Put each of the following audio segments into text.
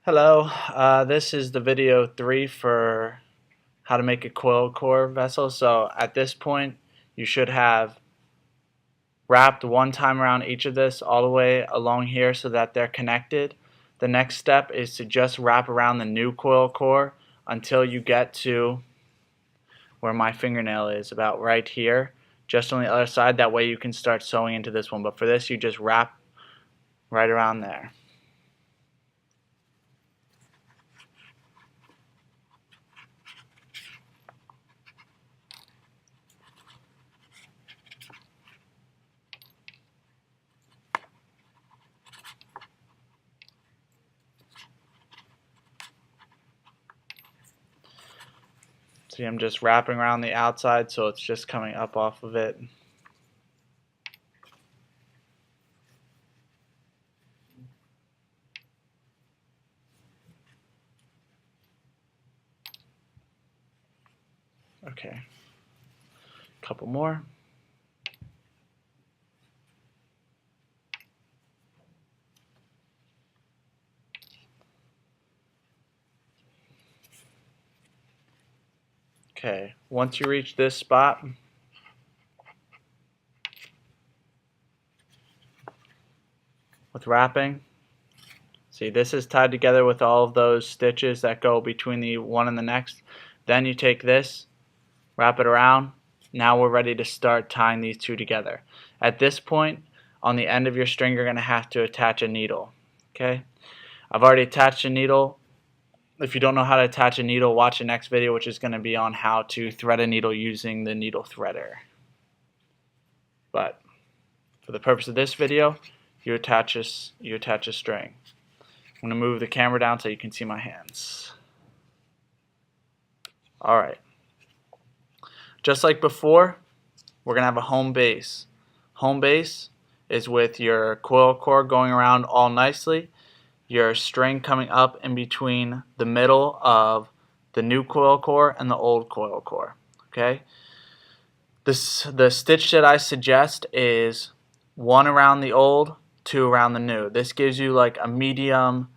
Hello, this is the video 3 for how to make a coil core vessel. So at this point you should have wrapped one time around each of this all the way along here so that they're connected. The next step is to just wrap around the new coil core until you get to where my fingernail is, about right here, just on the other side. That way you can start sewing into this one, but for this you just wrap right around there. See, I'm just wrapping around the outside so it's just coming up off of it. Okay, a couple more. Okay, once you reach this spot, with wrapping, see, this is tied together with all of those stitches that go between the one and the next. Then you take this, wrap it around. Now we're ready to start tying these two together. At this point, on the end of your string, you're going to have to attach a needle. Okay, I've already attached a needle. If you don't know how to attach a needle, watch the next video, which is going to be on how to thread a needle using the needle threader. But for the purpose of this video, you attach a string. I'm going to move the camera down so you can see my hands. Alright. Just like before, we're going to have a home base. Home base is with your coil core going around all nicely, your string coming up in between the middle of the new coil core and the old coil core. Okay? The stitch that I suggest is 1 around the old, 2 around the new. This gives you like a medium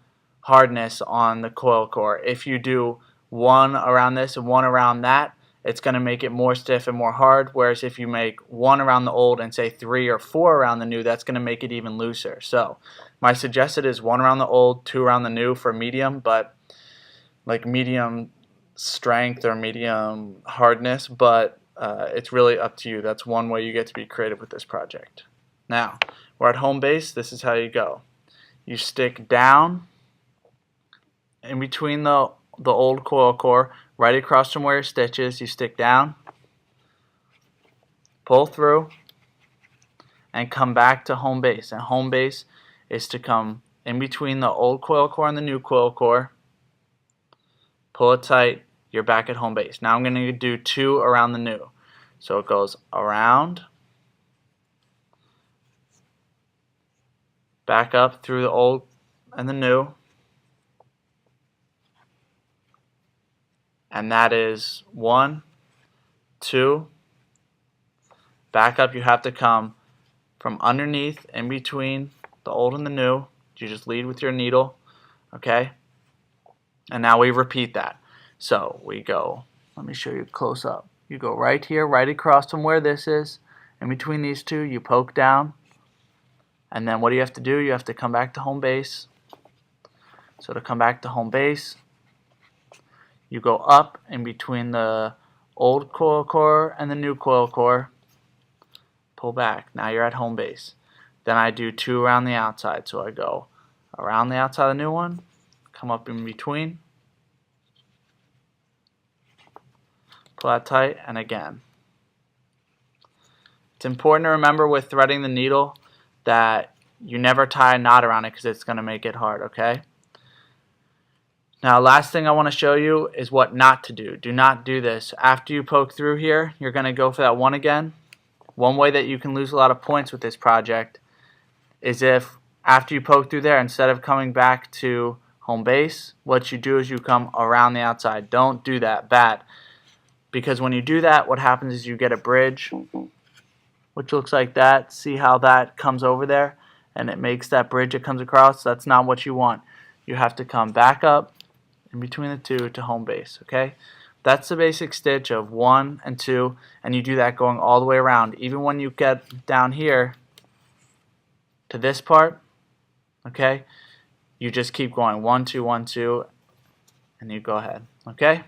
hardness on the coil core. If you do 1 around this and 1 around that, it's going to make it more stiff and more hard, whereas if you make 1 around the old and say 3 or 4 around the new, that's going to make it even looser. So my suggested is 1 around the old, 2 around the new for medium, but like medium strength or medium hardness, but it's really up to you. That's one way you get to be creative with this project. Now, we're at home base. This is how you go. You stick down in between the old coil core, right across from where your stitch is. You stick down, pull through, and come back to home base. And home base is to come in between the old coil core and the new coil core, pull it tight, you're back at home base. Now I'm going to do 2 around the new. So it goes around, back up through the old and the new, and that is 1, 2, back up. You have to come from underneath, in between the old and the new. You just lead with your needle, okay? And now we repeat that. So we go, let me show you close up. You go right here, right across from where this is. In between these two, you poke down. And then what do you have to do? You have to come back to home base. So to come back to home base, you go up in between the old coil core and the new coil core. Pull back. Now you're at home base. Then I do 2 around the outside. So I go around the outside of the new one, come up in between, pull that tight, and again. It's important to remember with threading the needle that you never tie a knot around it because it's going to make it hard, okay? Now, last thing I want to show you is what not to do. Do not do this. After you poke through here, you're going to go for that 1 again. One way that you can lose a lot of points with this project is if after you poke through there, instead of coming back to home base, what you do is you come around the outside. Don't do that. Bad. Because when you do that, what happens is you get a bridge, which looks like that. See how that comes over there? And it makes that bridge it comes across? That's not what you want. you have to come back up in between the two to home base, okay? That's the basic stitch of 1 and 2, and you do that going all the way around. Even when you get down here to this part, okay, you just keep going 1, 2, 1, 2, and you go ahead, okay?